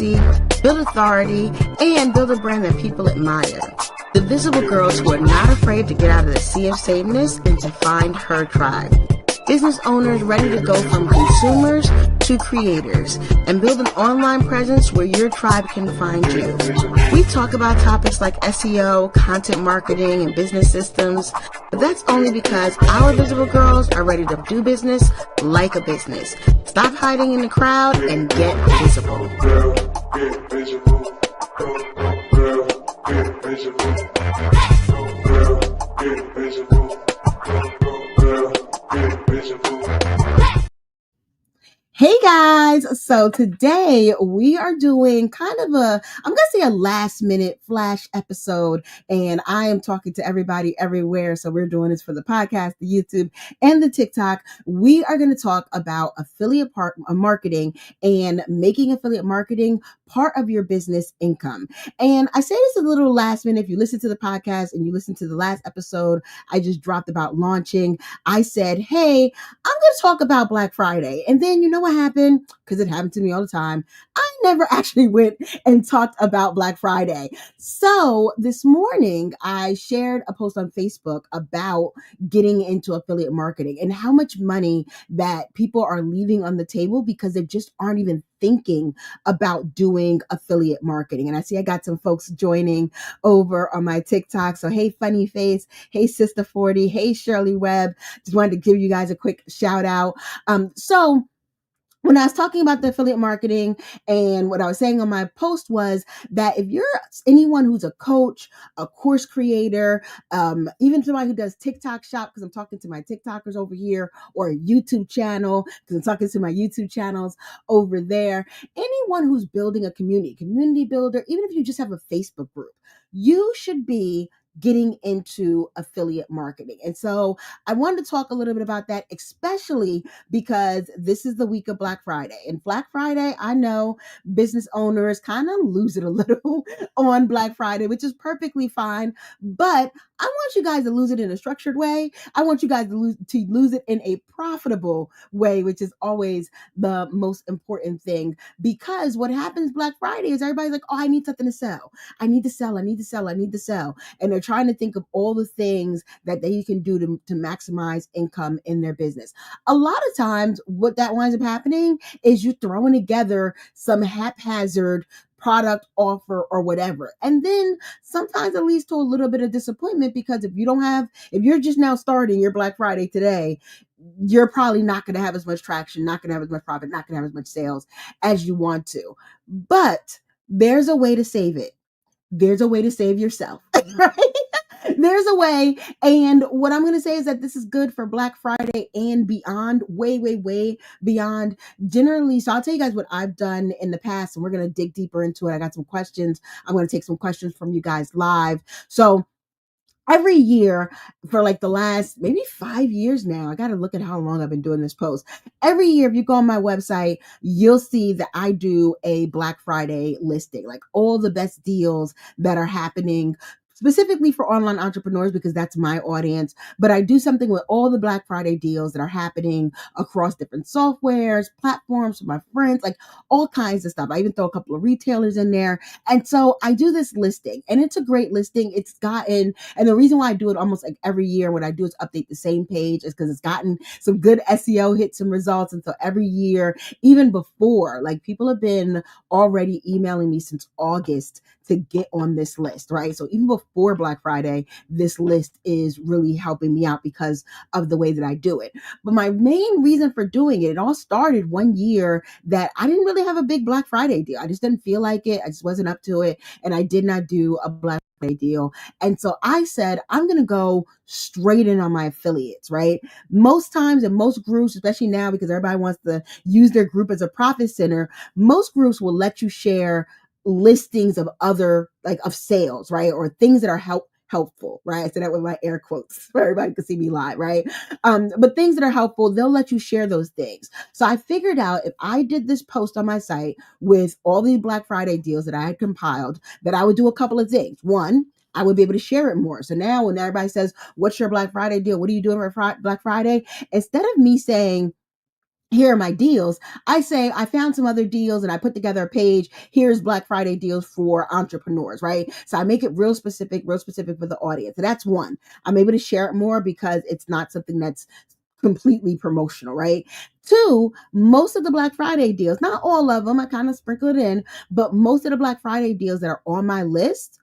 efficiency, build authority, and build a brand that people admire. The visible girls who are not afraid to get out of the sea of sameness and to find her tribe. Business owners ready to go from consumers to creators and build an online presence where your tribe can find you. We talk about topics like SEO, content marketing, and business systems, but that's only because our visible girls are ready to do business like a business. Stop hiding in the crowd and get visible. Girl, get visible. Girl, get visible. Girl, get visible. Girl, get visible. Hey guys, so today we are doing kind of I'm going to say a last minute flash episode, and I am talking to everybody everywhere. So we're doing this for the podcast, the YouTube, and the TikTok. We are going to talk about affiliate marketing and making affiliate marketing part of your business income. And I say this a little last minute. If you listen to the podcast and you listen to the last episode I just dropped about launching, I said, hey, I'm going to talk about Black Friday. And then you know what happened? Because it happened to me all the time. I never actually went and talked about Black Friday. So this morning, I shared a post on Facebook about getting into affiliate marketing and how much money that people are leaving on the table because they just aren't even thinking about doing affiliate marketing. And I see I got some folks joining over on my TikTok. So hey, Funny Face. Hey, Sister 40. Hey, Shirley Webb. Just wanted to give you guys a quick shout out. So when I was talking about the affiliate marketing, and what I was saying on my post was that if you're anyone who's a coach, a course creator, even somebody who does TikTok shop, because I'm talking to my TikTokers over here, or a YouTube channel, because I'm talking to my YouTube channels over there, anyone who's building a community builder, even if you just have a Facebook group, you should be getting into affiliate marketing. And so I wanted to talk a little bit about that, especially because this is the week of Black Friday. And Black Friday, I know business owners kind of lose it a little on Black Friday, which is perfectly fine. But I want you guys to lose it in a structured way. I want you guys to lose it in a profitable way, which is always the most important thing. Because what happens Black Friday is everybody's like, oh, I need something to sell. I need to sell. I need to sell. I need to sell. And they're trying to think of all the things that they can do to maximize income in their business. A lot of times what that winds up happening is you throwing together some haphazard product offer or whatever. And then sometimes it leads to a little bit of disappointment, because if you're just now starting your Black Friday today, you're probably not going to have as much traction, not going to have as much profit, not going to have as much sales as you want to. But there's a way to save it. There's a way to save yourself, right? There's a way. And what I'm going to say is that this is good for Black Friday and beyond, way, way, way beyond. Generally, so I'll tell you guys what I've done in the past, and we're going to dig deeper into it. I got some questions. I'm going to take some questions from you guys live. So every year for like the last maybe 5 years now, I got to look at how long I've been doing this post. Every year, if you go on my website, you'll see that I do a Black Friday listing, like all the best deals that are happening specifically for online entrepreneurs, because that's my audience. But I do something with all the Black Friday deals that are happening across different softwares, platforms for my friends, like all kinds of stuff. I even throw a couple of retailers in there. And so I do this listing, and it's a great listing. And the reason why I do it almost like every year, what I do is update the same page, is because it's gotten some good SEO hits and results. And so every year, even before, like people have been already emailing me since August to get on this list, right? So even before Black Friday, this list is really helping me out because of the way that I do it. But my main reason for doing it all started one year that I didn't really have a big Black Friday deal. I just didn't feel like it. I just wasn't up to it. And I did not do a Black Friday deal. And so I said, I'm going to go straight in on my affiliates, right? Most times in most groups, especially now because everybody wants to use their group as a profit center, most groups will let you share listings of other, like of sales, right? Or things that are helpful, right? I said that with my air quotes so everybody could see me live, right? But things that are helpful, they'll let you share those things. So I figured out if I did this post on my site with all these Black Friday deals that I had compiled, that I would do a couple of things. One, I would be able to share it more. So now when everybody says, what's your Black Friday deal? What are you doing for Black Friday? Instead of me saying, here are my deals. I say I found some other deals and I put together a page. Here's Black Friday deals for entrepreneurs, right? So I make it real specific for the audience. So that's one. I'm able to share it more because it's not something that's completely promotional, right? Two, most of the Black Friday deals, not all of them, I kind of sprinkle it in, but most of the Black Friday deals that are on my list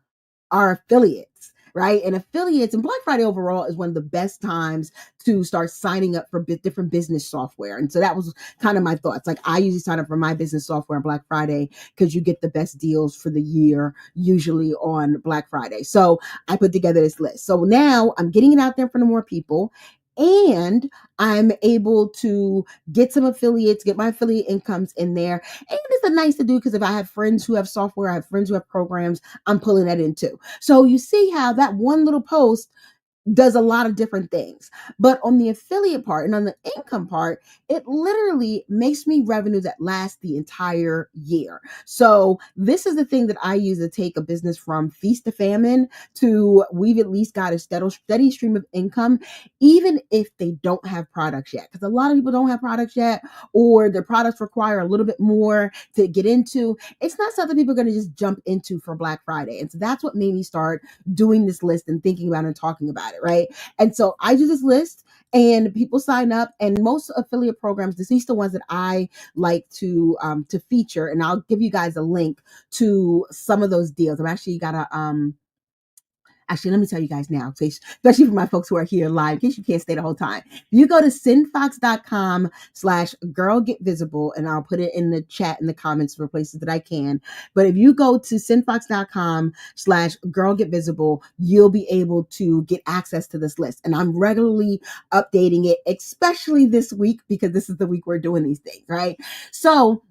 are affiliates, right? And affiliates and Black Friday overall is one of the best times to start signing up for different business software. And so that was kind of my thoughts. Like I usually sign up for my business software on Black Friday because you get the best deals for the year usually on Black Friday. So I put together this list. So now I'm getting it out there for more people. And I'm able to get some affiliates, get my affiliate incomes in there. And it's a nice to do because if I have friends who have software, I have friends who have programs, I'm pulling that in too. So you see how that one little post does a lot of different things. But on the affiliate part and on the income part, it literally makes me revenue that lasts the entire year. So this is the thing that I use to take a business from feast to famine to we've at least got a steady stream of income, even if they don't have products yet. Because a lot of people don't have products yet, or their products require a little bit more to get into. It's not something people are going to just jump into for Black Friday. And so that's what made me start doing this list and thinking about it and talking about it, right? And so I do this list and people sign up, and most affiliate programs, these are the ones that I like to feature, and I'll give you guys a link to some of those deals. I'm actually got a Actually, let me tell you guys now, especially for my folks who are here live, in case you can't stay the whole time. You go to sinfox.com/girlgetvisible, and I'll put it in the chat in the comments for places that I can. But if you go to sinfox.com/girlgetvisible, you'll be able to get access to this list. And I'm regularly updating it, especially this week, because this is the week we're doing these things, right? So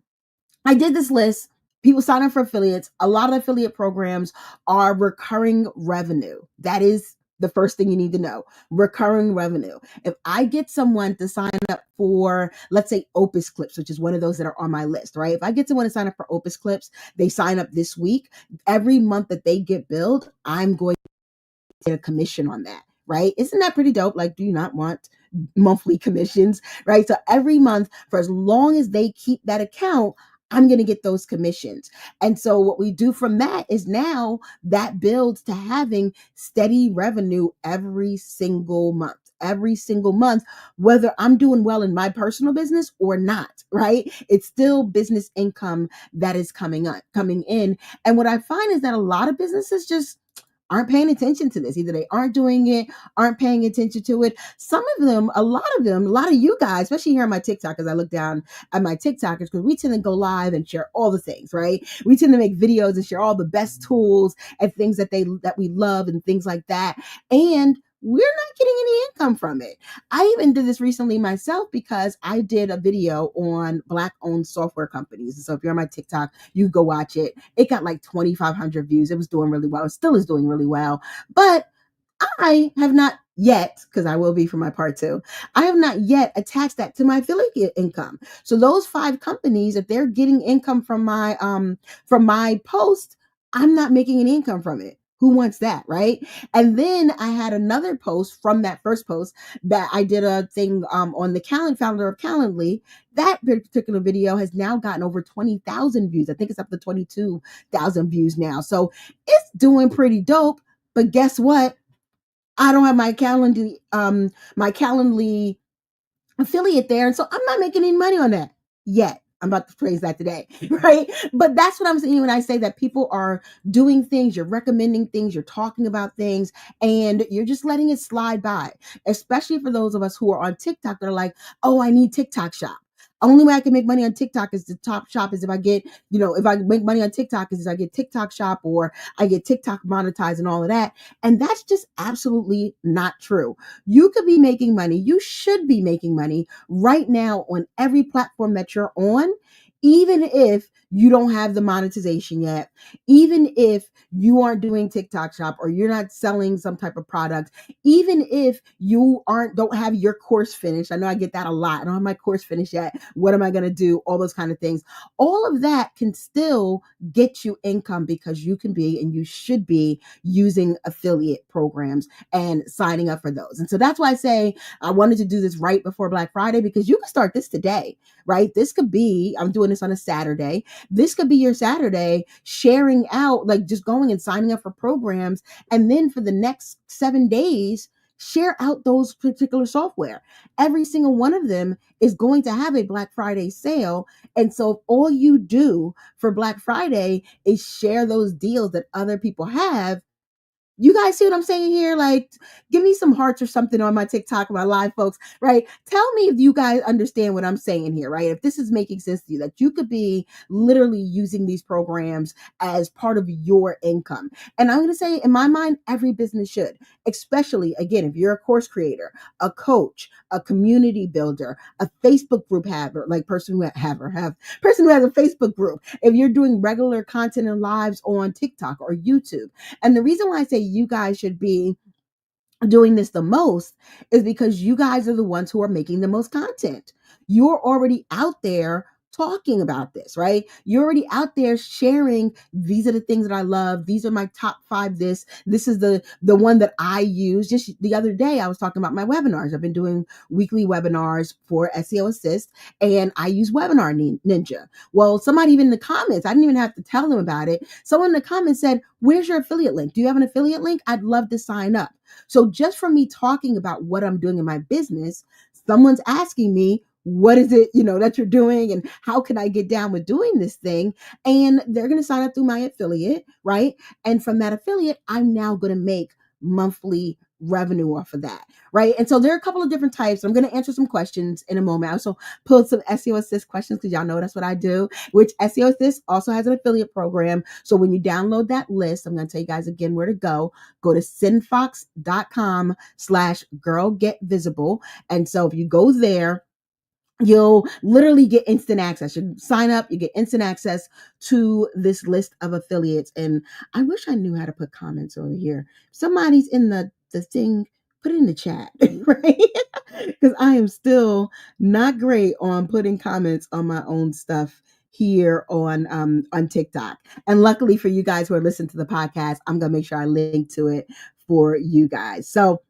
I did this list. People sign up for affiliates. A lot of affiliate programs are recurring revenue. That is the first thing you need to know. Recurring revenue. If I get someone to sign up for, let's say, Opus Clips, which is one of those that are on my list, right? If I get someone to sign up for Opus Clips, they sign up this week. Every month that they get billed, I'm going to get a commission on that, right? Isn't that pretty dope? Like, do you not want monthly commissions, right? So every month, for as long as they keep that account, I'm going to get those commissions. And so what we do from that is now that builds to having steady revenue every single month, whether I'm doing well in my personal business or not, right? It's still business income that is coming in. And what I find is that a lot of businesses just aren't paying attention to this. Either they aren't doing it, aren't paying attention to it. Some of them, a lot of you guys, especially here on my TikTok, as I look down at my TikTokers, because we tend to go live and share all the things, right? We tend to make videos and share all the best tools and things that we love and things like that. And we're not getting any income from it. I even did this recently myself because I did a video on Black-owned software companies. So if you're on my TikTok, you go watch it. It got like 2,500 views. It was doing really well. It still is doing really well. But I have not yet, because I will be for my part two, I have not yet attached that to my affiliate income. So those 5 companies, if they're getting income from my post, I'm not making any income from it. Who wants that, right? And then I had another post from that first post that I did a thing on the founder of Calendly. That particular video has now gotten over 20,000 views. I think it's up to 22,000 views now. So it's doing pretty dope. But guess what? I don't have my Calendly affiliate there. And so I'm not making any money on that yet. I'm about to praise that today, right? But that's what I'm saying when I say that people are doing things, you're recommending things, you're talking about things, and you're just letting it slide by, especially for those of us who are on TikTok that are like, oh, I need TikTok shop. Only way I can make money on TikTok is the top shop is if I get, if I make money on TikTok is I get TikTok shop or I get TikTok monetized and all of that. And that's just absolutely not true. You could be making money. You should be making money right now on every platform that you're on, even if you don't have the monetization yet, even if you aren't doing TikTok shop or you're not selling some type of product, even if you don't have your course finished. I know I get that a lot. I don't have my course finished yet. What am I going to do? All those kind of things. All of that can still get you income because you can be and you should be using affiliate programs and signing up for those. And so that's why I say I wanted to do this right before Black Friday, because you can start this today. right? This could be, I'm doing this on a Saturday. This could be your Saturday sharing out, like just going and signing up for programs. And then for the next 7 days, share out those particular software. Every single one of them is going to have a Black Friday sale. And so if all you do for Black Friday is share those deals that other people have, you guys see what I'm saying here? Like, give me some hearts or something on my TikTok, my live folks, right? Tell me if you guys understand what I'm saying here, right? If this is making sense to you, that you could be literally using these programs as part of your income. And I'm going to say, in my mind, every business should, especially, again, if you're a course creator, a coach, a community builder, a Facebook group haver, like person who has a Facebook group, if you're doing regular content and lives on TikTok or YouTube. And the reason why I say you guys should be doing this the most is because you guys are the ones who are making the most content. You're already out there talking about this, right? You're already out there sharing, these are the things that I love, these are my top 5, this is the one that I use. Just the other day I was talking about my webinars. I've been doing weekly webinars for SEO Assist, and I use Webinar Ninja. Well, somebody even in the comments, I didn't even have to tell them about it, someone in the comments said, where's your affiliate link? Do you have an affiliate link? I'd love to sign up. So just from me talking about what I'm doing in my business, someone's asking me, what is it, that you're doing, and how can I get down with doing this thing? And they're going to sign up through my affiliate, right? And from that affiliate, I'm now going to make monthly revenue off of that, right? And so there are a couple of different types. I'm going to answer some questions in a moment. I also pulled some SEO Assist questions because y'all know that's what I do, which SEO Assist also has an affiliate program. So when you download that list, I'm going to tell you guys again where to go. Go to sinfox.com/girlgetvisible. And so if you go there, you'll literally get instant access. You sign up, you get instant access to this list of affiliates. And I wish I knew how to put comments over here. Somebody's in the thing, put it in the chat, right? Because I am still not great on putting comments on my own stuff here on TikTok. And luckily for you guys who are listening to the podcast, I'm gonna make sure I link to it for you guys. So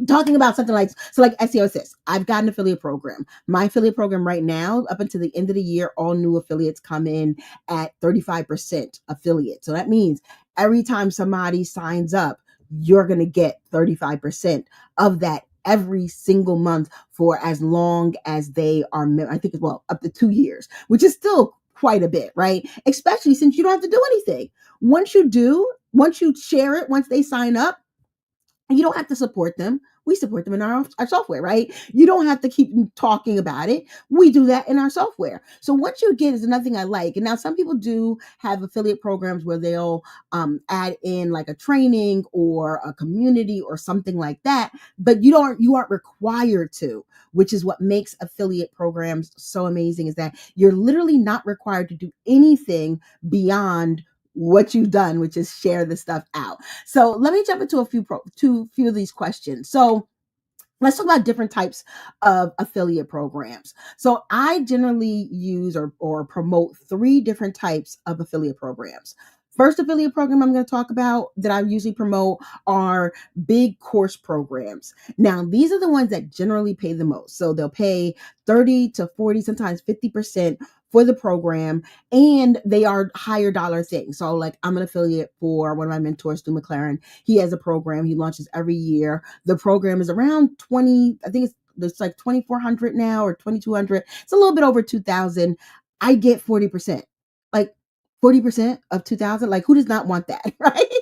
talking about something like SEO Assist, I've got an affiliate program. My affiliate program right now, up until the end of the year, all new affiliates come in at 35% affiliate. So that means every time somebody signs up, you're going to get 35% of that every single month for as long as they are, I think, well, up to 2 years, which is still quite a bit, right? Especially since you don't have to do anything. Once you share it, once they sign up, you don't have to support them. We support them in our software, right? You don't have to keep talking about it. We do that in our software. So what you get is another thing I like. And now some people do have affiliate programs where they'll add in like a training or a community or something like that, but you aren't required to, which is what makes affiliate programs so amazing, is that you're literally not required to do anything beyond what you've done, which is share the stuff out. So let me jump into a few of these questions. So let's talk about different types of affiliate programs. So I generally use or promote 3 different types of affiliate programs. First affiliate program I'm going to talk about that I usually promote are big course programs. Now, these are the ones that generally pay the most. So they'll pay 30 to 40, sometimes 50% for the program, and they are higher dollar things. So like I'm an affiliate for one of my mentors, Stu McLaren. He has a program he launches every year. The program is around 20, I think it's like 2,400 now or 2,200. It's a little bit over 2,000. I get 40%. Like 40% of 2,000. Like who does not want that, right?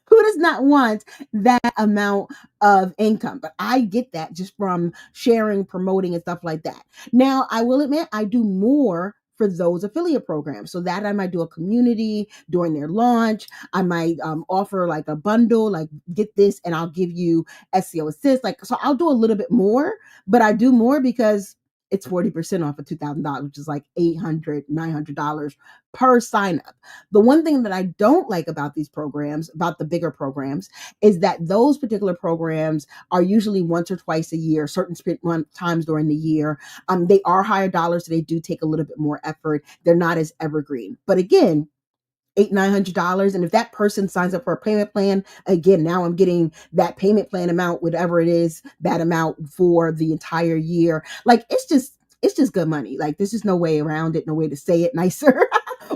Who does not want that amount of income? But I get that just from sharing, promoting, and stuff like that. Now, I will admit I do more for those affiliate programs. So that I might do a community during their launch. I might offer like a bundle, like get this and I'll give you SEO Assist. Like, so I'll do a little bit more, but I do more because it's 40% off of $2,000, which is like $800, $900 per sign up. The one thing that I don't like about these programs, about the bigger programs, is that those particular programs are usually once or twice a year, certain times during the year. They are higher dollars, so they do take a little bit more effort. They're not as evergreen. But again, $800-900, and if that person signs up for a payment plan, again, now I'm getting that payment plan amount, whatever it is, that amount for the entire year. Like, it's just it's just good money. Like there's just no way around it, no way to say it nicer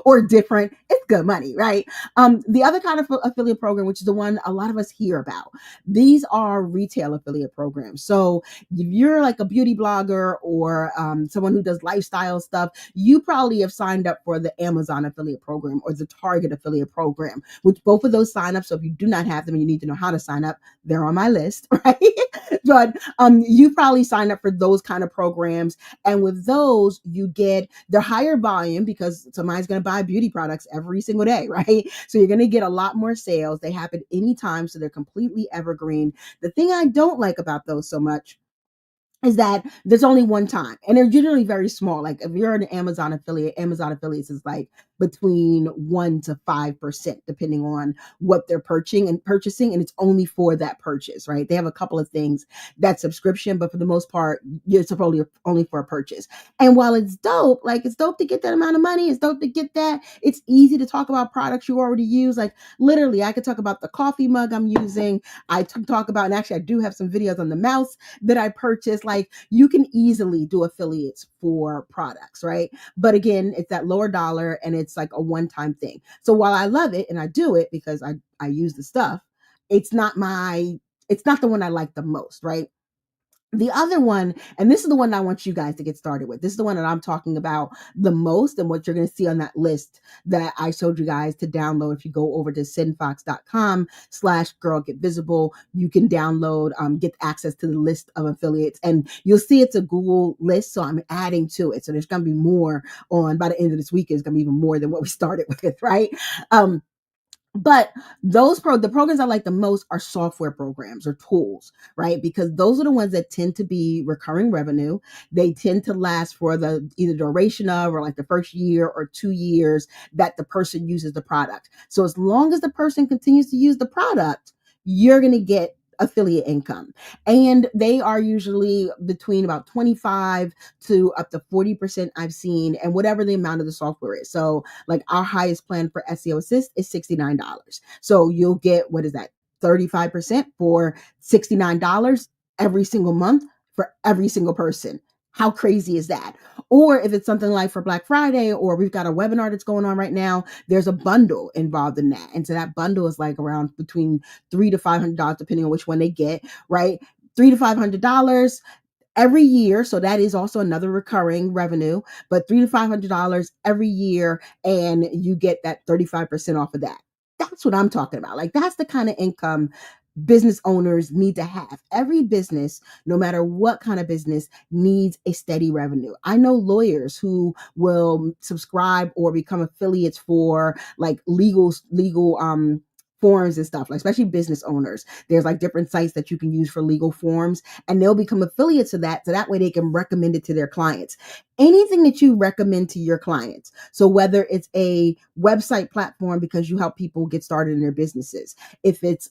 or different. It's good money, right? The other kind of affiliate program, which is the one a lot of us hear about, these are retail affiliate programs. So if you're like a beauty blogger or someone who does lifestyle stuff, you probably have signed up for the Amazon affiliate program or the Target affiliate program, which both of those sign up. So if you do not have them and you need to know how to sign up, they're on my list, right? But you probably sign up for those kind of programs. And with those, you get the higher volume because somebody's going to buy beauty products every single day, right? So you're going to get a lot more sales. They happen anytime. So they're completely evergreen. The thing I don't like about those so much is that there's only one time and they're generally very small. Like if you're an Amazon affiliates is like between 1% to 5%, depending on what they're purchasing. And it's only for that purchase, right? They have a couple of things that subscription, but for the most part, it's only for a purchase. And while it's dope, like it's dope to get that amount of money. It's dope to get that. It's easy to talk about products you already use. Like literally I could talk about the coffee mug I'm using. I talk about, and actually I do have some videos on the mouse that I purchased. Like you can easily do affiliates for products, right? But again, it's that lower dollar and it's like a one-time thing. So while I love it and I do it because I use the stuff, it's not the one I like the most, right? The other one, and this is the one I want you guys to get started with. This is the one that I'm talking about the most and what you're going to see on that list that I showed you guys to download. If you go over to sendfox.com/girl get visible, you can download, get access to the list of affiliates and you'll see it's a Google list. So I'm adding to it. So there's going to be more by the end of this week. It's going to be even more than what we started with, right? But the programs I like the most are software programs or tools, right? Because those are the ones that tend to be recurring revenue. They tend to last for the either duration of or like the first year or 2 years that the person uses the product. So as long as the person continues to use the product, you're going to get affiliate income. And they are usually between about 25 to up to 40% I've seen, and whatever the amount of the software is. So like our highest plan for SEO Assist is $69. So you'll get, what is that? 35% for $69 every single month for every single person. How crazy is that? Or if it's something like for Black Friday, or we've got a webinar that's going on right now, there's a bundle involved in that. And so that bundle is like around between $300 to $500, depending on which one they get, right? $300 to $500 every year. So that is also another recurring revenue, but $300 to $500 every year. And you get that 35% off of that. That's what I'm talking about. Like that's the kind of income business owners need to have. Every business, no matter what kind of business, needs a steady revenue. I know lawyers who will subscribe or become affiliates for like legal forms and stuff, like especially business owners. There's like different sites that you can use for legal forms, and they'll become affiliates of that. So that way they can recommend it to their clients. Anything that you recommend to your clients. So whether it's a website platform because you help people get started in their businesses, if it's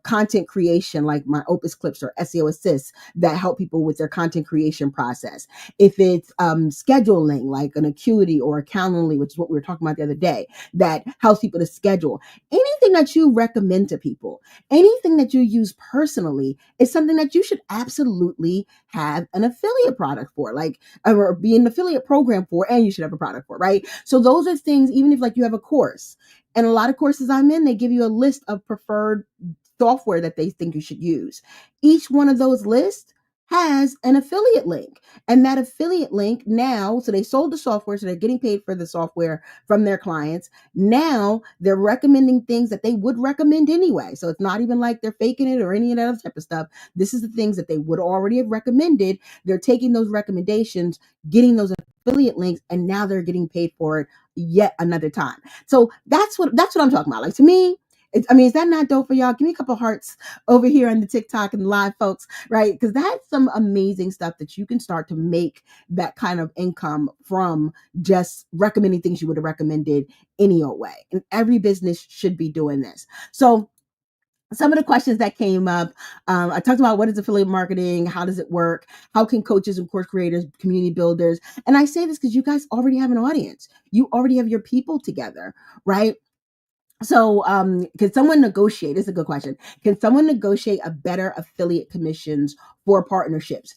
content creation like my Opus Clips or SEO Assist that help people with their content creation process, if it's scheduling like an Acuity or a Calendly, which is what we were talking about the other day, that helps people to schedule, anything that you recommend to people, anything that you use personally is something that you should absolutely have an affiliate product for, like, or be an affiliate program for, and you should have a product for, right? So those are things, even if like you have a course, and a lot of courses I'm in, they give you a list of preferred software that they think you should use. Each one of those lists has an affiliate link. And that affiliate link now, so they sold the software, so they're getting paid for the software from their clients. Now they're recommending things that they would recommend anyway. So it's not even like they're faking it or any of that other type of stuff. This is the things that they would already have recommended. They're taking those recommendations, getting those affiliate links, and now they're getting paid for it yet another time. So that's what I'm talking about. Like to me, is that not dope for y'all? Give me a couple hearts over here on the TikTok and live folks, right? Because that's some amazing stuff that you can start to make that kind of income from just recommending things you would have recommended any old way. And every business should be doing this. So some of the questions that came up, I talked about what is affiliate marketing, how does it work, how can coaches and course creators, community builders, and I say this because you guys already have an audience. You already have your people together, right? So, can someone negotiate? This is a good question. Can someone negotiate a better affiliate commissions for partnerships?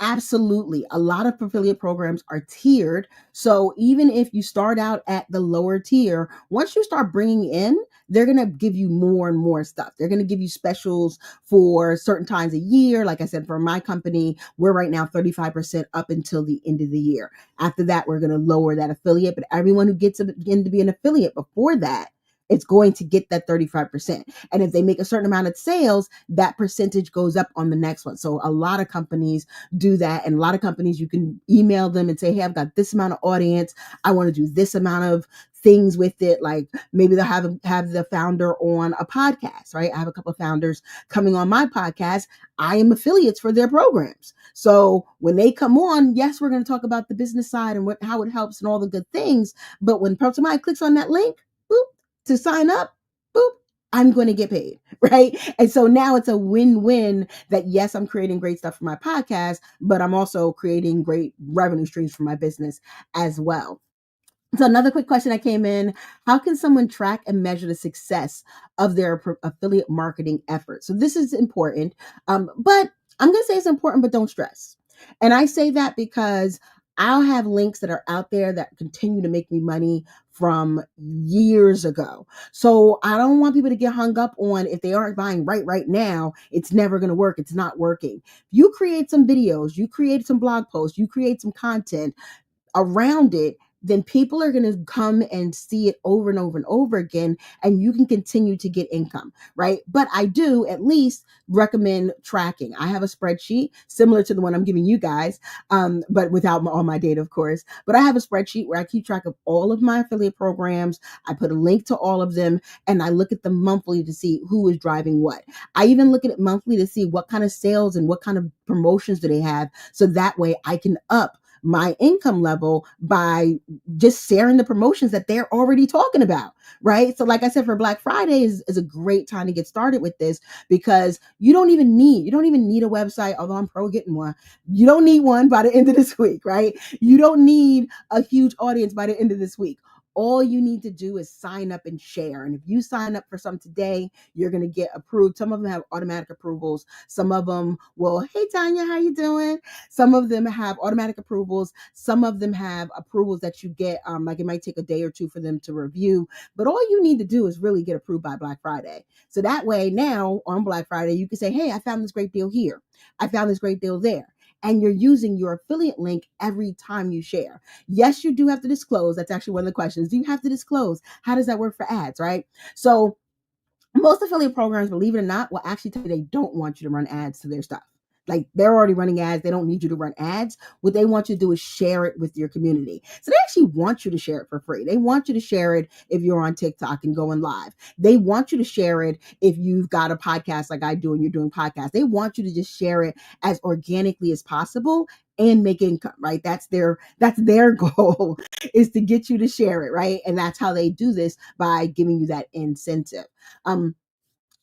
Absolutely. A lot of affiliate programs are tiered. So even if you start out at the lower tier, once you start bringing in, they're going to give you more and more stuff. They're going to give you specials for certain times a year. Like I said, for my company, we're right now 35% up until the end of the year. After that, we're going to lower that affiliate. But everyone who gets in to be an affiliate before that, it's going to get that 35%. And if they make a certain amount of sales, that percentage goes up on the next one. So a lot of companies do that. And a lot of companies, you can email them and say, hey, I've got this amount of audience. I want to do this amount of things with it. Like maybe they'll have the founder on a podcast, right? I have a couple of founders coming on my podcast. I am affiliates for their programs. So when they come on, yes, we're going to talk about the business side and how it helps and all the good things. But when somebody clicks on that link, boop, to sign up, boop, I'm going to get paid, right? And so now it's a win-win that yes, I'm creating great stuff for my podcast, but I'm also creating great revenue streams for my business as well. So another quick question that came in, how can someone track and measure the success of their affiliate marketing efforts? So this is important, but I'm going to say it's important, but don't stress. And I say that because I'll have links that are out there that continue to make me money from years ago. So I don't want people to get hung up on if they aren't buying right now, it's never going to work. It's not working. You create some videos, you create some blog posts, you create some content around it, then people are going to come and see it over and over and over again, and you can continue to get income, right? But I do at least recommend tracking. I have a spreadsheet similar to the one I'm giving you guys, but without all my data, of course. But I have a spreadsheet where I keep track of all of my affiliate programs. I put a link to all of them, and I look at them monthly to see who is driving what. I even look at it monthly to see what kind of sales and what kind of promotions do they have, so that way I can up my income level by just sharing the promotions that they're already talking about, right? So like I said, for Black Friday is a great time to get started with this, because you don't even need a website, although I'm pro getting one. You don't need one by the end of this week, right? You don't need a huge audience by the end of this week. All you need to do is sign up and share. And if you sign up for some today, you're going to get approved. Some of them have automatic approvals. Some of them will, hey, Tanya, how you doing? Some of them have automatic approvals. Some of them have approvals that you get, like it might take a day or two for them to review. But all you need to do is really get approved by Black Friday. So that way now on Black Friday, you can say, hey, I found this great deal here. I found this great deal there. And you're using your affiliate link every time you share. Yes, you do have to disclose. That's actually one of the questions. Do you have to disclose? How does that work for ads, right? So most affiliate programs, believe it or not, will actually tell you they don't want you to run ads to their stuff. Like they're already running ads. They don't need you to run ads. What they want you to do is share it with your community. So they actually want you to share it for free. They want you to share it if you're on TikTok and going live. They want you to share it if you've got a podcast like I do and you're doing podcasts. They want you to just share it as organically as possible and make income, right? That's their goal, is to get you to share it, right? And that's how they do this, by giving you that incentive.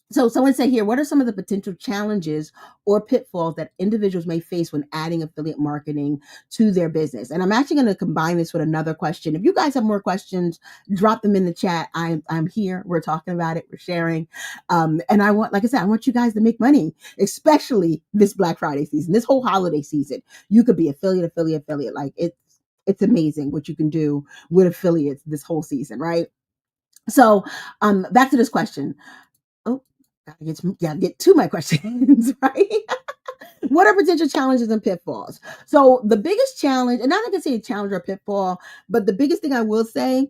So someone said here, what are some of the potential challenges or pitfalls that individuals may face when adding affiliate marketing to their business? And I'm actually going to combine this with another question. If you guys have more questions, drop them in the chat. I'm here. We're talking about it. We're sharing. And I like I said, I want you guys to make money, especially this Black Friday season, this whole holiday season. You could be affiliate. Like it's amazing what you can do with affiliates this whole season, right? So back to this question. Oh, gotta get to my questions, right? What are potential challenges and pitfalls? So the biggest challenge, and I'm not gonna say a challenge or a pitfall, but the biggest thing I will say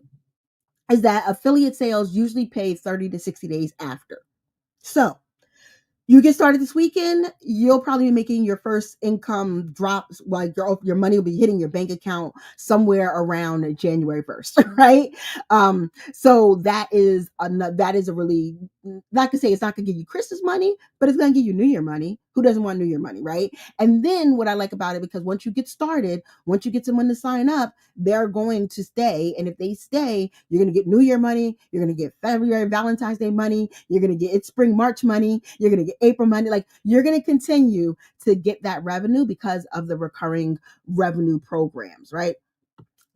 is that affiliate sales usually pay 30 to 60 days after. So you get started this weekend, you'll probably be making your first income drops, like your money will be hitting your bank account somewhere around January 1st, right? So that is a really, not to say it's not gonna give you Christmas money, but it's gonna give you New Year money. Who doesn't want New Year money, right? And then what I like about it, because once you get started, once you get someone to sign up, they're going to stay. And if they stay, you're going to get New Year money. You're going to get February, Valentine's Day money. You're going to get spring, March money. You're going to get April money. Like you're going to continue to get that revenue because of the recurring revenue programs, right?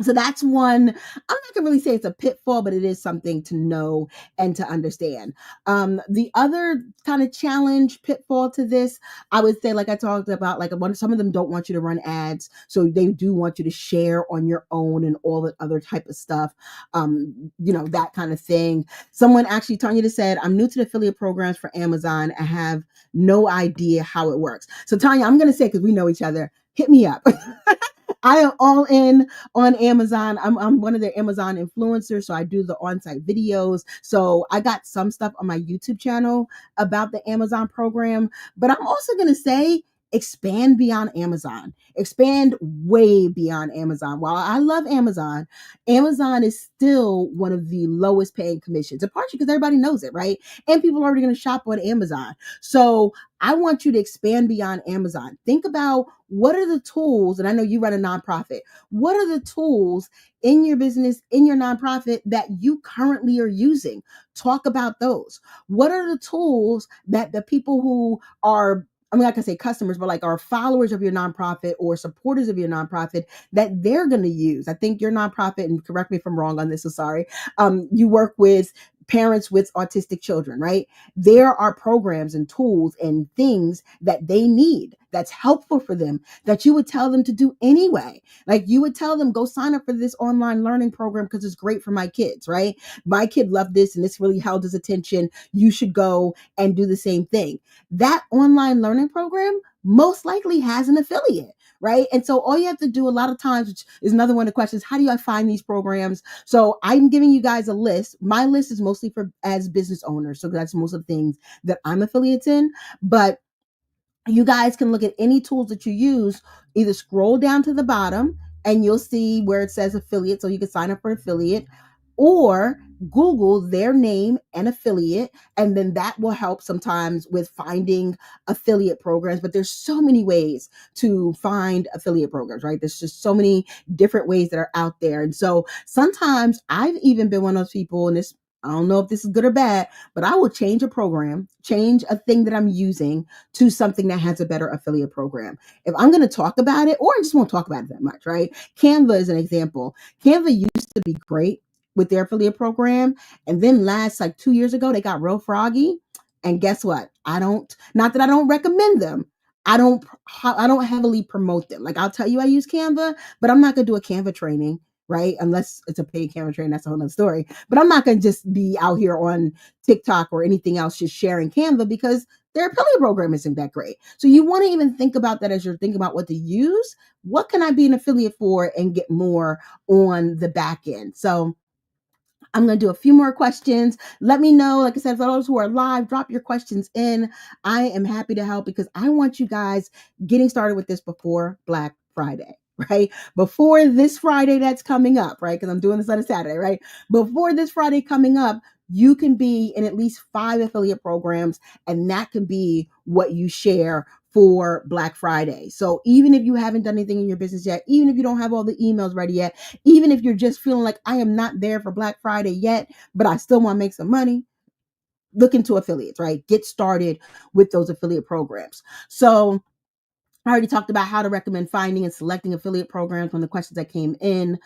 So that's one. I'm not gonna really say it's a pitfall, but it is something to know and to understand. The other kind of challenge pitfall to this, I would say, like I talked about, like some of them don't want you to run ads, so they do want you to share on your own and all the other type of stuff. That kind of thing. Someone actually, Tanya just said, I'm new to the affiliate programs for Amazon. I have no idea how it works. So Tanya, I'm gonna say, because we know each other, hit me up. I am all in on Amazon. I'm one of their Amazon influencers, so I do the on-site videos. So I got some stuff on my YouTube channel about the Amazon program, but I'm also going to say expand beyond Amazon. Expand way beyond Amazon. While I love Amazon, Amazon is still one of the lowest paying commissions, and partially because everybody knows it, right? And people are already going to shop on Amazon. So I want you to expand beyond Amazon. Think about what are the tools, and I know you run a nonprofit. What are the tools in your business, in your nonprofit that you currently are using? Talk about those. What are the tools that the people who are, I'm not gonna say customers, but like are followers of your nonprofit or supporters of your nonprofit that they're going to use? I think your nonprofit, and correct me if I'm wrong on this, so sorry, you work with parents with autistic children, right? There are programs and tools and things that they need that's helpful for them that you would tell them to do anyway. Like you would tell them, go sign up for this online learning program because it's great for my kids, right? My kid loved this and this really held his attention. You should go and do the same thing. That online learning program most likely has an affiliate, right? And so all you have to do a lot of times, which is another one of the questions, how do I find these programs? So I'm giving you guys a list. My list is mostly for as business owners. So that's most of the things that I'm affiliates in. But you guys can look at any tools that you use, either scroll down to the bottom and you'll see where it says affiliate. So you can sign up for affiliate, or Google their name and affiliate. And then that will help sometimes with finding affiliate programs. But there's so many ways to find affiliate programs, right? There's just so many different ways that are out there. And so sometimes I've even been one of those people, and this, I don't know if this is good or bad, but I will change a program, change a thing that I'm using to something that has a better affiliate program. If I'm going to talk about it, or I just won't talk about it that much, right? Canva is an example. Canva used to be great with their affiliate program. And then last like 2 years ago, they got real froggy. And guess what? Not that I don't recommend them. I don't heavily promote them. Like I'll tell you I use Canva, but I'm not going to do a Canva training, right? Unless it's a paid Canva training, that's a whole nother story. But I'm not going to just be out here on TikTok or anything else just sharing Canva because their affiliate program isn't that great. So you want to even think about that as you're thinking about what to use. What can I be an affiliate for and get more on the back end? So I'm going to do a few more questions. Let me know, like I said, for those who are live, drop your questions in. I am happy to help because I want you guys getting started with this before Black Friday, right? Before this Friday that's coming up, right? Because I'm doing this on a Saturday, right? Before this Friday coming up, you can be in at least 5 affiliate programs, and that can be what you share for Black Friday. So even if you haven't done anything in your business yet, even if you don't have all the emails ready yet, even if you're just feeling like I am not there for Black Friday yet, but I still want to make some money, look into affiliates, right? Get started with those affiliate programs. So I already talked about how to recommend finding and selecting affiliate programs, on the questions that came in.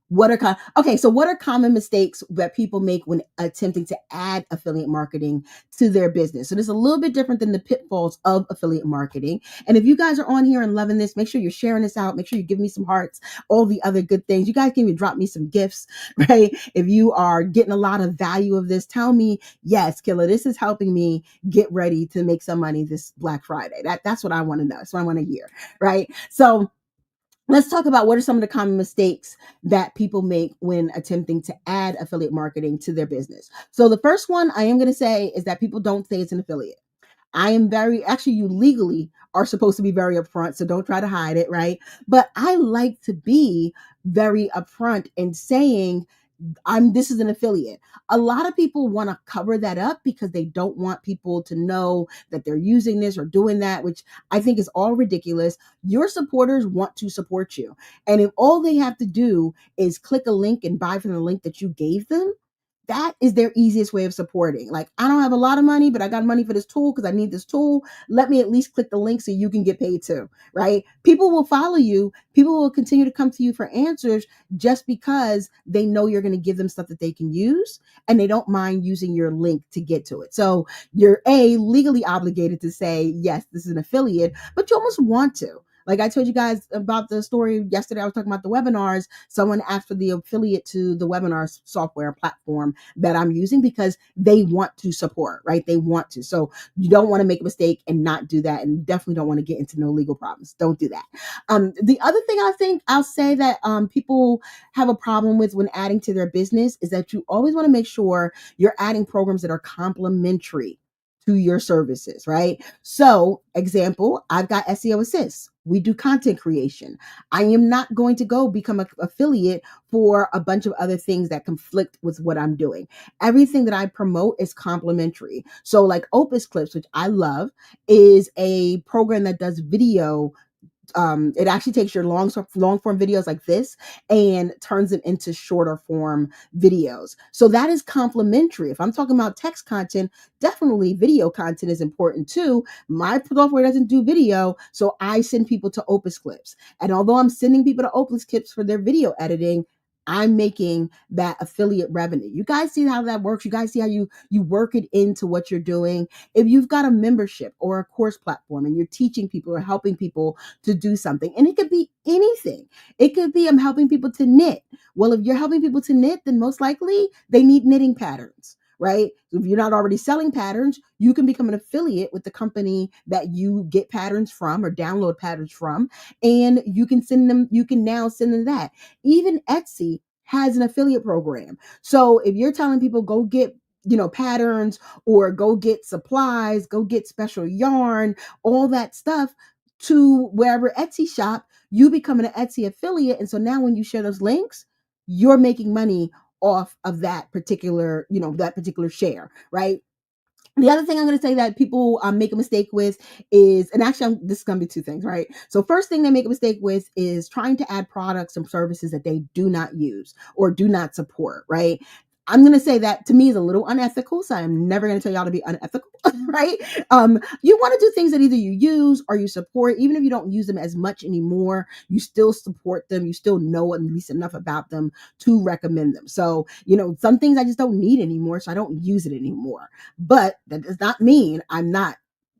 What are common mistakes that people make when attempting to add affiliate marketing to their business? So this is a little bit different than the pitfalls of affiliate marketing. And if you guys are on here and loving this, make sure you're sharing this out. Make sure you give me some hearts, all the other good things. You guys can even drop me some gifts, right? If you are getting a lot of value of this, tell me, yes, Killa, this is helping me get ready to make some money this Black Friday. That's what I want to know. That's what I want to hear, right? So let's talk about what are some of the common mistakes that people make when attempting to add affiliate marketing to their business. So the first one I am going to say is that people don't say it's an affiliate. You legally are supposed to be very upfront, so don't try to hide it, right? But I like to be very upfront in saying this is an affiliate. A lot of people want to cover that up because they don't want people to know that they're using this or doing that, which I think is all ridiculous. Your supporters want to support you. And if all they have to do is click a link and buy from the link that you gave them, that is their easiest way of supporting. Like, I don't have a lot of money, but I got money for this tool because I need this tool. Let me at least click the link so you can get paid too, right? People will follow you. People will continue to come to you for answers just because they know you're going to give them stuff that they can use, and they don't mind using your link to get to it. So you're legally obligated to say, yes, this is an affiliate, but you almost want to. Like I told you guys about the story yesterday, I was talking about the webinars. Someone asked for the affiliate to the webinar software platform that I'm using because they want to support, right? They want to. So you don't want to make a mistake and not do that. And definitely don't want to get into no legal problems. Don't do that. The other thing I think I'll say that people have a problem with when adding to their business is that you always want to make sure you're adding programs that are complementary to your services, right? So, example, I've got SEO Assist. We do content creation. I am not going to go become an affiliate for a bunch of other things that conflict with what I'm doing. Everything that I promote is complementary. So, like Opus Clips, which I love, is a program that does video. It actually takes your long form videos like this and turns them into shorter form videos. So that is complementary. If I'm talking about text content, definitely video content is important too. My software doesn't do video, so I send people to Opus Clips. And although I'm sending people to Opus Clips for their video editing, I'm making that affiliate revenue. You guys see how that works? You guys see how you work it into what you're doing? If you've got a membership or a course platform and you're teaching people or helping people to do something, and it could be anything. It could be I'm helping people to knit. Well, if you're helping people to knit, then most likely they need knitting patterns, right? If you're not already selling patterns, you can become an affiliate with the company that you get patterns from or download patterns from, and you can now send them that. Even Etsy has an affiliate program. So if you're telling people go get patterns or go get supplies, go get special yarn, all that stuff to wherever Etsy shop, you become an Etsy affiliate. And so now when you share those links, you're making money off of that particular share, right? The other thing I'm going to say that people make a mistake with is, and actually this is going to be two things, right? So first thing they make a mistake with is trying to add products and services that they do not use or do not support, right? I'm going to say that to me is a little unethical. So I'm never going to tell y'all to be unethical, right? You want to do things that either you use or you support. Even if you don't use them as much anymore, you still support them. You still know at least enough about them to recommend them. So, some things I just don't need anymore, so I don't use it anymore. But that does not mean I'm not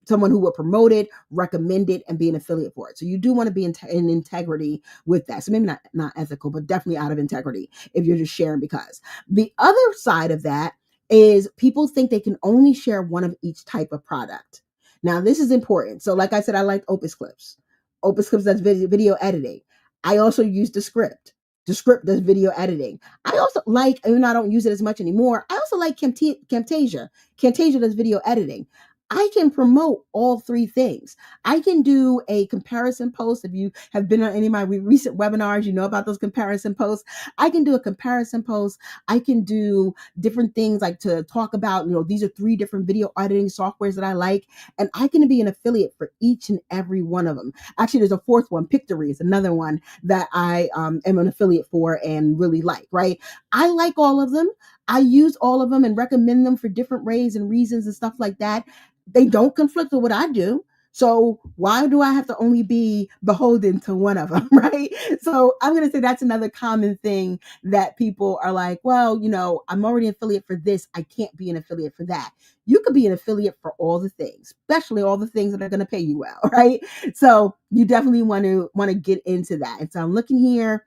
someone who will promote it, recommend it, and be an affiliate for it. So you do want to be in integrity with that. So maybe not ethical, but definitely out of integrity if you're just sharing because. The other side of that is people think they can only share one of each type of product. Now, this is important. So like I said, I like Opus Clips. Opus Clips does video editing. I also use Descript. Descript does video editing. I also like, even though I don't use it as much anymore, I also like Camtasia. Camtasia does video editing. I can promote all three things. I can do a comparison post. If you have been on any of my recent webinars, you know about those comparison posts. I can do a comparison post. I can do different things like to talk about, these are 3 different video editing softwares that I like. And I can be an affiliate for each and every one of them. Actually, there's a 4th one. Pictory is another one that I am an affiliate for and really like, right? I like all of them. I use all of them and recommend them for different ways and reasons and stuff like that. They don't conflict with what I do. So why do I have to only be beholden to one of them, right? So I'm going to say that's another common thing that people are like, well, I'm already an affiliate for this. I can't be an affiliate for that. You could be an affiliate for all the things, especially all the things that are going to pay you well, right? So you definitely want to get into that. And so I'm looking here.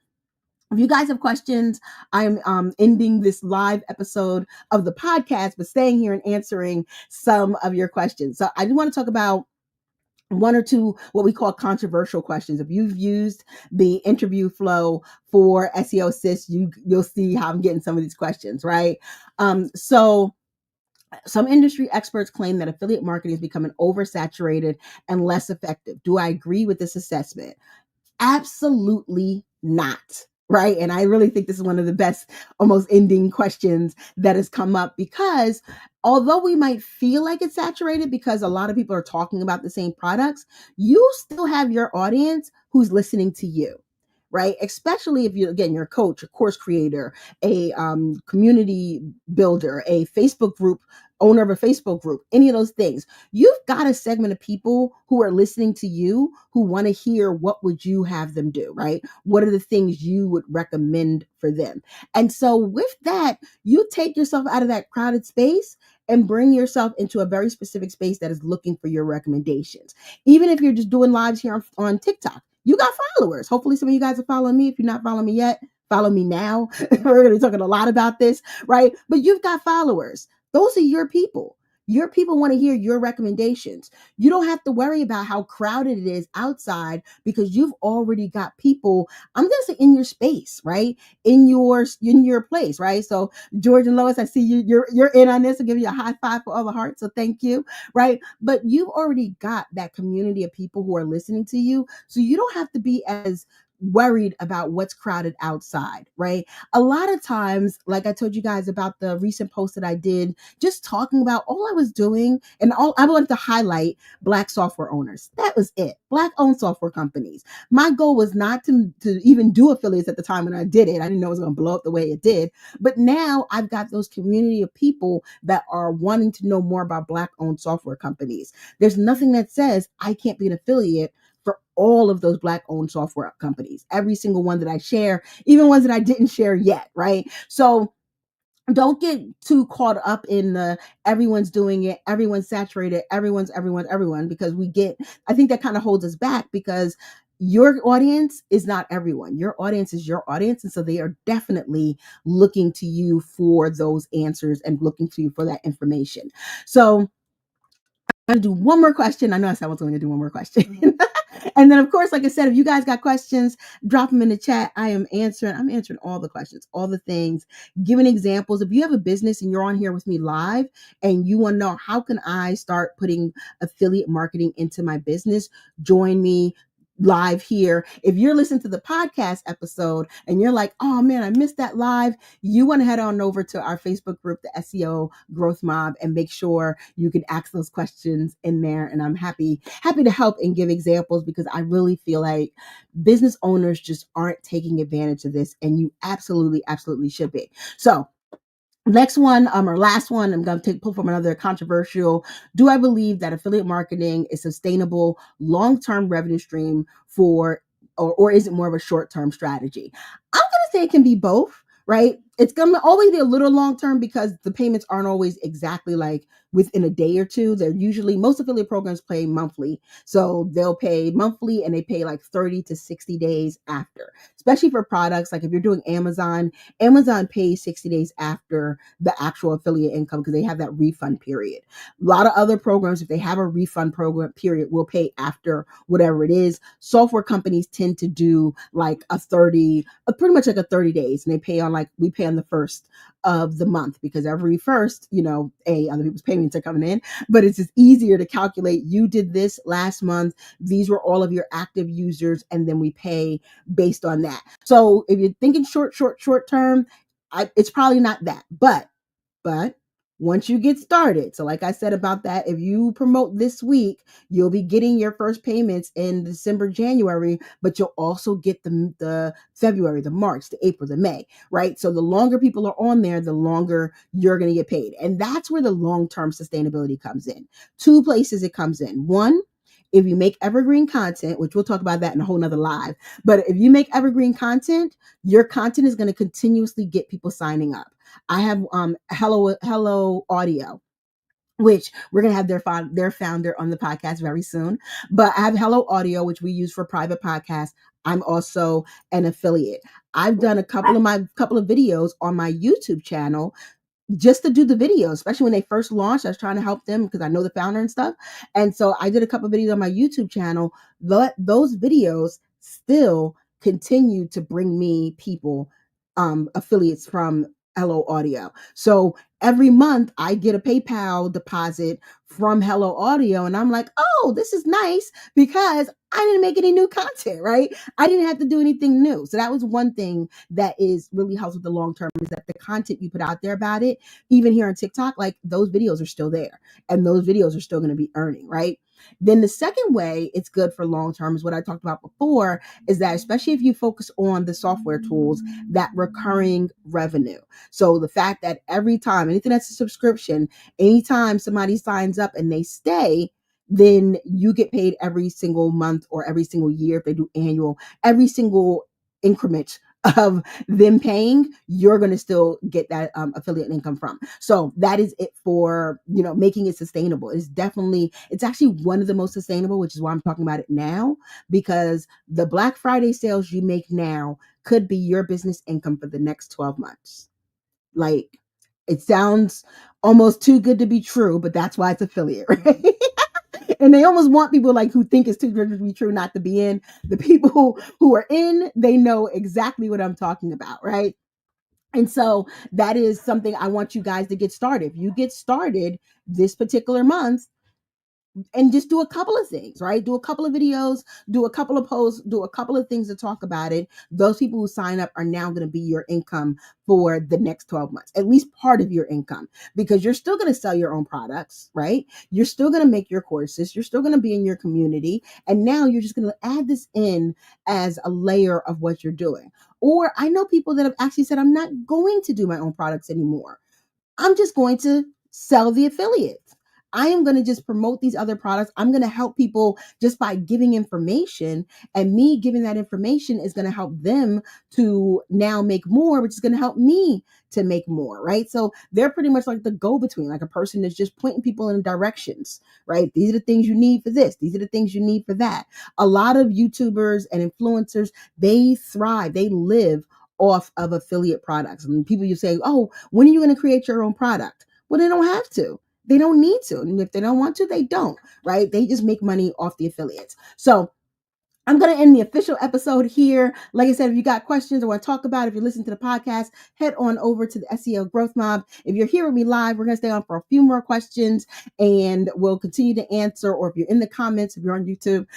If you guys have questions, I'm ending this live episode of the podcast, but staying here and answering some of your questions. So I do want to talk about 1 or 2 what we call controversial questions. If you've used the interview flow for SEO Assist, you'll see how I'm getting some of these questions, right? So some industry experts claim that affiliate marketing is becoming oversaturated and less effective. Do I agree with this assessment? Absolutely not. Right. And I really think this is one of the best almost ending questions that has come up because although we might feel like it's saturated because a lot of people are talking about the same products, you still have your audience who's listening to you. right? Especially if you're a coach, a course creator, a community builder, a Facebook group owner of a Facebook group, any of those things. You've got a segment of people who are listening to you who want to hear what would you have them do, right? What are the things you would recommend for them? And so with that, you take yourself out of that crowded space and bring yourself into a very specific space that is looking for your recommendations. Even if you're just doing lives here on TikTok, you got followers. Hopefully some of you guys are following me. If you're not following me yet, follow me now. We're going to be talking a lot about this, right? But you've got followers. Those are your people. Your people want to hear your recommendations. You don't have to worry about how crowded it is outside because you've already got people, I'm going to say, in your space, right? In your place, right? So George and Lois, I see you're in on this. I'll give you a high five for all the hearts. So thank you, right? But you've already got that community of people who are listening to you. So you don't have to be as worried about what's crowded outside, right? A lot of times, like I told you guys about the recent post that I did, just talking about all I was doing, and all I wanted to highlight Black software owners. That was it. Black owned software companies. My goal was not to even do affiliates at the time when I did it. I didn't know it was going to blow up the way it did. But now I've got those community of people that are wanting to know more about Black owned software companies. There's nothing that says I can't be an affiliate for all of those Black owned software companies. Every single one that I share, even ones that I didn't share yet, right? So don't get too caught up in the everyone's doing it, everyone's saturated, everyone, because I think that kind of holds us back because your audience is not everyone. Your audience is your audience. And so they are definitely looking to you for those answers and looking to you for that information. So I'm going to do one more question. I know I said I was going to do one more question. And then, of course, like I said, if you guys got questions, drop them in the chat. I'm answering all the questions, all the things, giving examples. If you have a business and you're on here with me live and you want to know how can I start putting affiliate marketing into my business, join me live here. If you're listening to the podcast episode and you're like, oh man, I missed that live, you want to head on over to our Facebook group, the SEO Growth Mob, and make sure you can ask those questions in there. And I'm happy to help and give examples because I really feel like business owners just aren't taking advantage of this, and you absolutely should be. So next one, or last one, I'm going to pull from another controversial. Do I believe that affiliate marketing is sustainable long-term revenue stream or is it more of a short-term strategy? I'm going to say it can be both, right? It's going to always be a little long-term because the payments aren't always exactly like within a day or two. They're usually, most affiliate programs pay monthly. So they'll pay monthly and they pay like 30 to 60 days after, especially for products. Like if you're doing Amazon pays 60 days after the actual affiliate income because they have that refund period. A lot of other programs, if they have a refund program period, will pay after whatever it is. Software companies tend to do like pretty much like a 30 days, and we pay on the first of the month because every first, other people's payments are coming in, but it's just easier to calculate. You did this last month. These were all of your active users, and then we pay based on that. So if you're thinking short term, it's probably not that, but once you get started, so like I said about that, if you promote this week, you'll be getting your first payments in December, January, but you'll also get the February, the March, the April, the May, right? So the longer people are on there, the longer you're going to get paid. And that's where the long-term sustainability comes in. Two places it comes in. One, if you make evergreen content, which we'll talk about that in a whole nother live, but if you make evergreen content, your content is going to continuously get people signing up. I have Hello Audio, which we're going to have their founder on the podcast very soon. But I have Hello Audio, which we use for private podcasts. I'm also an affiliate. I've done a couple of videos on my YouTube channel just to do the videos, especially when they first launched. I was trying to help them because I know the founder and stuff. And so I did a couple of videos on my YouTube channel. Those videos still continue to bring me people, affiliates from Hello Audio. So every month I get a PayPal deposit from Hello Audio, and I'm like, oh, this is nice because I didn't make any new content, right? I didn't have to do anything new. So that was one thing that is really helps with the long term, is that the content you put out there about it, even here on TikTok, like those videos are still there and those videos are still going to be earning, right? Then the second way it's good for long term is what I talked about before, is that especially if you focus on the software tools, that recurring revenue. So the fact that every time, anything that's a subscription, anytime somebody signs up and they stay, then you get paid every single month or every single year if they do annual, every single increment of them paying, you're going to still get that affiliate income from. So that is it for, making it sustainable. It's actually one of the most sustainable, which is why I'm talking about it now, because the Black Friday sales you make now could be your business income for the next 12 months. Like, it sounds almost too good to be true, but that's why it's affiliate, right? And they almost want people like who think it's too good to be true not to be in. The people who are in, they know exactly what I'm talking about, right? And so that is something I want you guys to get started. If you get started this particular month, and just do a couple of things, right? Do a couple of videos, do a couple of posts, do a couple of things to talk about it. Those people who sign up are now going to be your income for the next 12 months, at least part of your income, because you're still going to sell your own products, right? You're still going to make your courses. You're still going to be in your community. And now you're just going to add this in as a layer of what you're doing. Or I know people that have actually said, I'm not going to do my own products anymore. I'm just going to sell the affiliates. I am going to just promote these other products. I'm going to help people just by giving information, and me giving that information is going to help them to now make more, which is going to help me to make more, right? So they're pretty much like the go-between, like a person that's just pointing people in directions, right? These are the things you need for this. These are the things you need for that. A lot of YouTubers and influencers, they thrive, they live off of affiliate products. And people, you say, oh, when are you going to create your own product? Well, they don't have to. They don't need to. And if they don't want to, they don't, right? They just make money off the affiliates. So I'm going to end the official episode here. Like I said, if you got questions or want to talk about it, if you listen to the podcast, head on over to the SEO Growth Mob. If you're here with me live, we're going to stay on for a few more questions and we'll continue to answer. Or if you're in the comments, if you're on YouTube,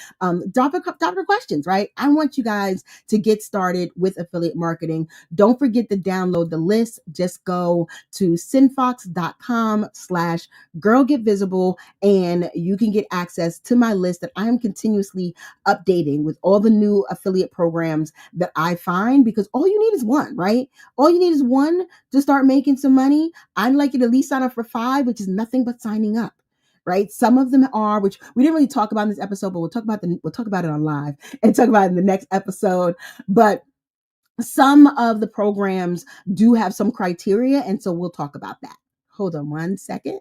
drop your questions, right? I want you guys to get started with affiliate marketing. Don't forget to download the list. Just go to sinfox.com/girlgetvisible and you can get access to my list that I am continuously updating with all the new affiliate programs that I find, because all you need is one, right? All you need is one to start making some money. I'd like you to at least sign up for 5, which is nothing but signing up, right? Some of them are, which we didn't really talk about in this episode, but we'll talk about it on live and talk about it in the next episode. But some of the programs do have some criteria, and so we'll talk about that. Hold on one second.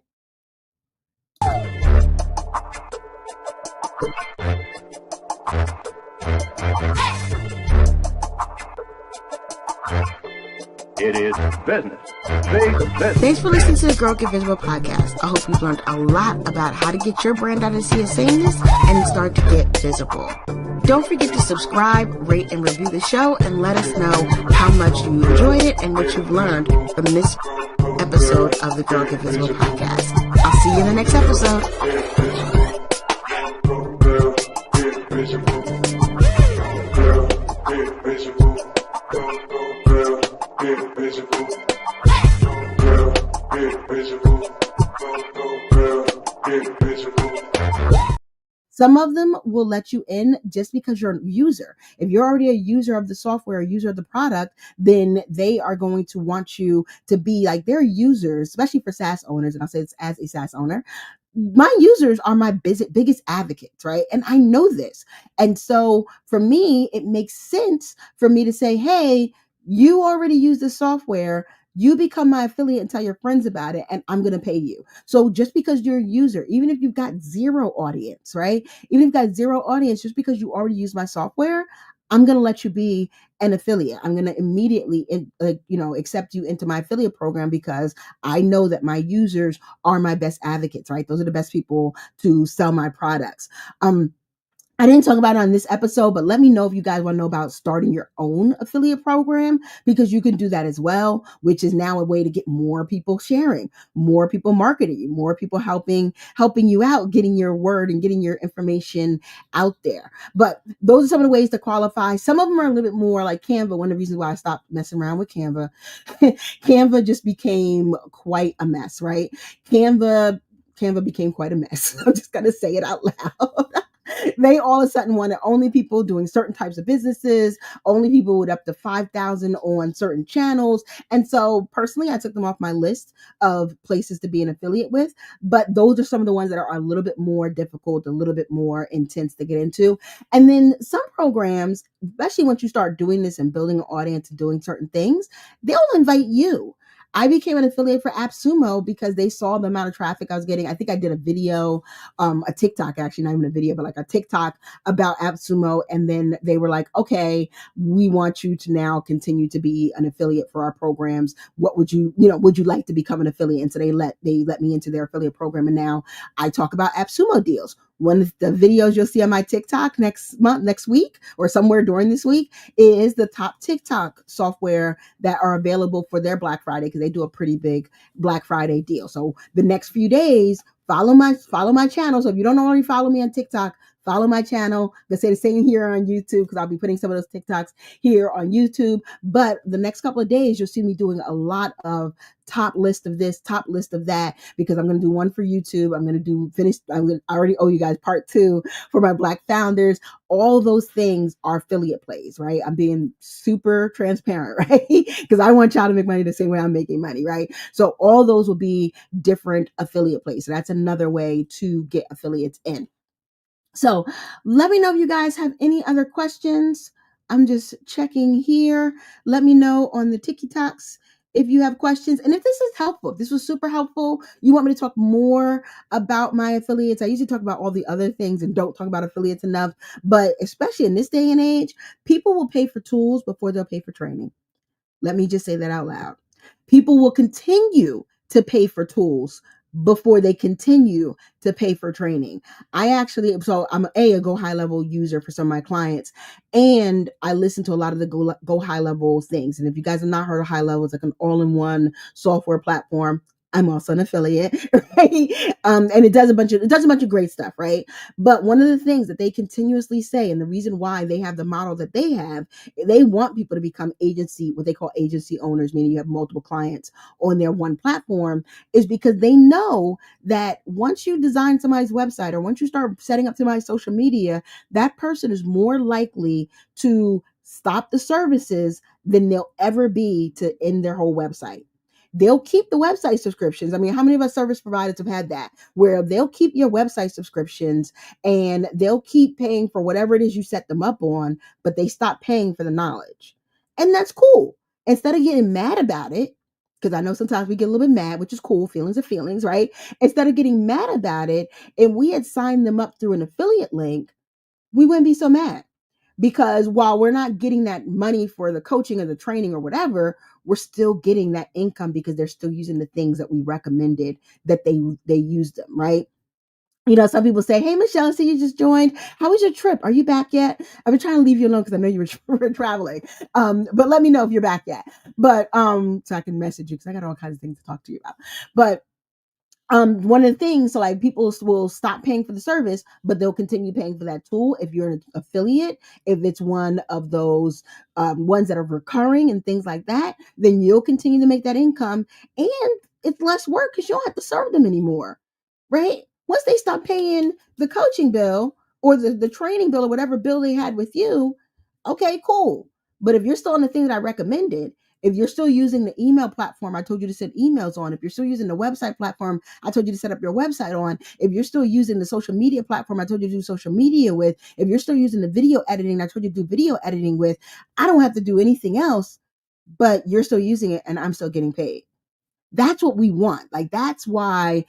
It is business. Big business. Thanks for listening to the Girl Get Visible podcast. I hope you've learned a lot about how to get your brand out of sea of sameness and start to get visible. Don't forget to subscribe, rate, and review the show, and let us know how much you enjoyed it and what you've learned from this episode of the Girl Get Visible podcast. I'll see you in the next episode. Some of them will let you in just because you're a user. If you're already a user of the software, a user of the product, then they are going to want you to be like their users, especially for SaaS owners. And I'll say it's as a SaaS owner. My users are my biggest advocates, right? And I know this. And so for me, it makes sense for me to say, hey, you already use the software. You become my affiliate and tell your friends about it, and I'm going to pay you. So just because you're a user, even if you've got zero audience, right? Even if you've got zero audience, just because you already use my software, I'm going to let you be an affiliate. I'm going to immediately, accept you into my affiliate program because I know that my users are my best advocates, right? Those are the best people to sell my products. I didn't talk about it on this episode, but let me know if you guys want to know about starting your own affiliate program, because you can do that as well, which is now a way to get more people sharing, more people marketing you, more people helping you out, getting your word and getting your information out there. But those are some of the ways to qualify. Some of them are a little bit more like Canva. One of the reasons why I stopped messing around with Canva, Canva just became quite a mess, right? Canva Canva became quite a mess. I'm just going to say it out loud. They all of a sudden wanted only people doing certain types of businesses, only people with up to 5,000 on certain channels. And so personally, I took them off my list of places to be an affiliate with. But those are some of the ones that are a little bit more difficult, a little bit more intense to get into. And then some programs, especially once you start doing this and building an audience and doing certain things, they'll invite you. I became an affiliate for AppSumo because they saw the amount of traffic I was getting. I think I did a video, a TikTok, actually, not even a video, but like a TikTok about AppSumo. And then they were like, okay, we want you to now continue to be an affiliate for our programs. What would would you like to become an affiliate? And so they let me into their affiliate program. And now I talk about AppSumo deals. One of the videos you'll see on my TikTok next week, or somewhere during this week, is the top TikTok software that are available for their Black Friday, because they do a pretty big Black Friday deal. So the next few days, follow my channel. So if you don't already follow me on TikTok, follow my channel. They say the same here on YouTube, because I'll be putting some of those TikToks here on YouTube. But the next couple of days, you'll see me doing a lot of top list of this, top list of that, because I'm going to do one for YouTube. I'm going to I already owe you guys part 2 for my Black founders. All those things are affiliate plays, right? I'm being super transparent, right? Because I want y'all to make money the same way I'm making money, right? So all those will be different affiliate plays. So that's another way to get affiliates in. So let me know if you guys have any other questions. I'm just checking here. Let me know on the TikToks if you have questions. And if this is helpful, if this was super helpful, you want me to talk more about my affiliates. I usually talk about all the other things and don't talk about affiliates enough. But especially in this day and age, people will pay for tools before they'll pay for training. Let me just say that out loud. People will continue to pay for tools before they continue to pay for training. So I'm a Go High Level user for some of my clients, and I listen to a lot of the Go High Level things. And if you guys have not heard of High Level, it's like an all-in-one software platform. I'm also an affiliate, right? And it does a bunch of great stuff, right? But one of the things that they continuously say, and the reason why they have the model that they have, they want people to become what they call agency owners, meaning you have multiple clients on their one platform, is because they know that once you design somebody's website, or once you start setting up somebody's social media, that person is more likely to stop the services than they'll ever be to end their whole website. They'll keep the website subscriptions. I mean, how many of us service providers have had that, where they'll keep your website subscriptions and they'll keep paying for whatever it is you set them up on, but they stop paying for the knowledge. And that's cool. Instead of getting mad about it, because I know sometimes we get a little bit mad, which is cool. Feelings are feelings, right? Instead of getting mad about it, and we had signed them up through an affiliate link, we wouldn't be so mad. Because while we're not getting that money for the coaching or the training or whatever, we're still getting that income because they're still using the things that we recommended that they use them, right? Some people say, hey, Michelle, I see you just joined. How was your trip? Are you back yet? I've been trying to leave you alone because I know you were traveling. But let me know if you're back yet. But so I can message you, because I got all kinds of things to talk to you about. But one of the things, so like people will stop paying for the service, but they'll continue paying for that tool. If you're an affiliate, if it's one of those ones that are recurring and things like that, then you'll continue to make that income, and it's less work because you don't have to serve them anymore, right? Once they stop paying the coaching bill or the training bill or whatever bill they had with you, okay, cool. But if you're still on the thing that I recommended, if you're still using the email platform I told you to send emails on, if you're still using the website platform I told you to set up your website on, if you're still using the social media platform I told you to do social media with, if you're still using the video editing I told you to do video editing with, I don't have to do anything else, but you're still using it and I'm still getting paid. That's what we want. Like, that's why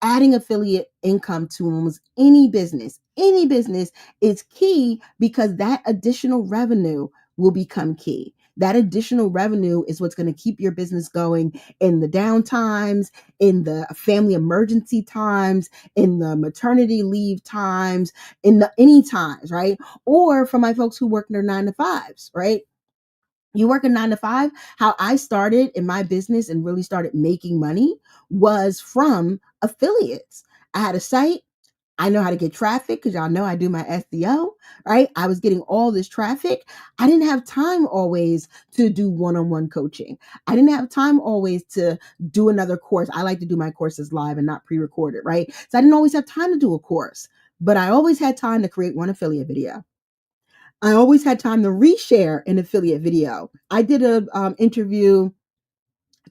adding affiliate income to almost any business is key, because that additional revenue will become key. That additional revenue is what's going to keep your business going in the down times, in the family emergency times, in the maternity leave times, in the any times, right? Or for my folks who work their 9-to-5s, right? You work a 9-to-5. How I started in my business and really started making money was from affiliates. I had a site. I know how to get traffic because y'all know I do my SEO, right? I was getting all this traffic. I didn't have time always to do one-on-one coaching. I didn't have time always to do another course. I like to do my courses live and not pre-recorded, right? So I didn't always have time to do a course, but I always had time to create one affiliate video. I always had time to reshare an affiliate video. I did a interview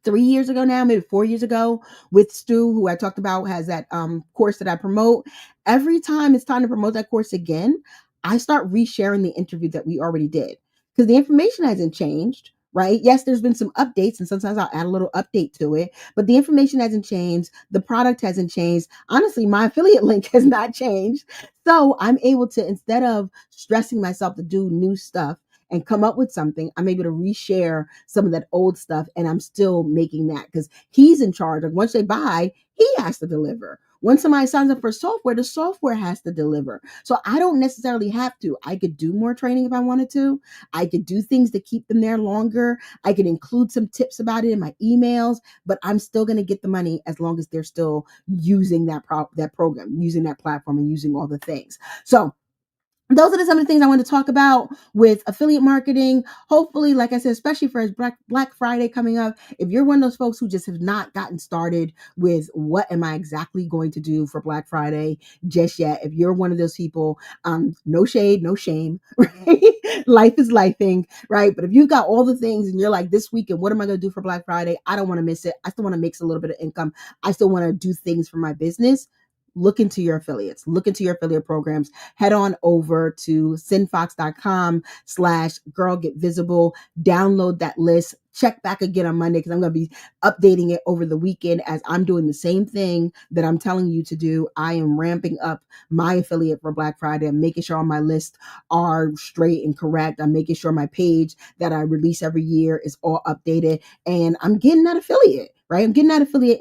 3 years ago now, maybe 4 years ago, with Stu, who I talked about has that course that I promote. Every time it's time to promote that course again, I start resharing the interview that we already did because the information hasn't changed, right? Yes, there's been some updates, and sometimes I'll add a little update to it, but the information hasn't changed. The product hasn't changed. Honestly, my affiliate link has not changed. So I'm able to, instead of stressing myself to do new stuff, and come up with something, I'm able to reshare some of that old stuff, and I'm still making that because he's in charge. Like once they buy, he has to deliver. Once somebody signs up for software, the software has to deliver. So I don't necessarily have to. I could do more training if I wanted to. I could do things to keep them there longer. I could include some tips about it in my emails, but I'm still going to get the money as long as they're still using that program, using that platform, and using all the things. So those are some of the things I want to talk about with affiliate marketing. Hopefully, like I said, especially for Black Friday coming up, if you're one of those folks who just have not gotten started with what am I exactly going to do for Black Friday just yet, if you're one of those people, no shade, no shame, right? Life is lifing, right? But if you've got all the things and you're like, this weekend, what am I going to do for Black Friday? I don't want to miss it. I still want to make a little bit of income. I still want to do things for my business. Look into your affiliates, look into your affiliate programs, head on over to sinfox.com/girlgetvisible, download that list, check back again on Monday because I'm going to be updating it over the weekend as I'm doing the same thing that I'm telling you to do. I am ramping up my affiliate for Black Friday. I'm making sure all my lists are straight and correct. I'm making sure my page that I release every year is all updated, and I'm getting that affiliate, right? I'm getting that affiliate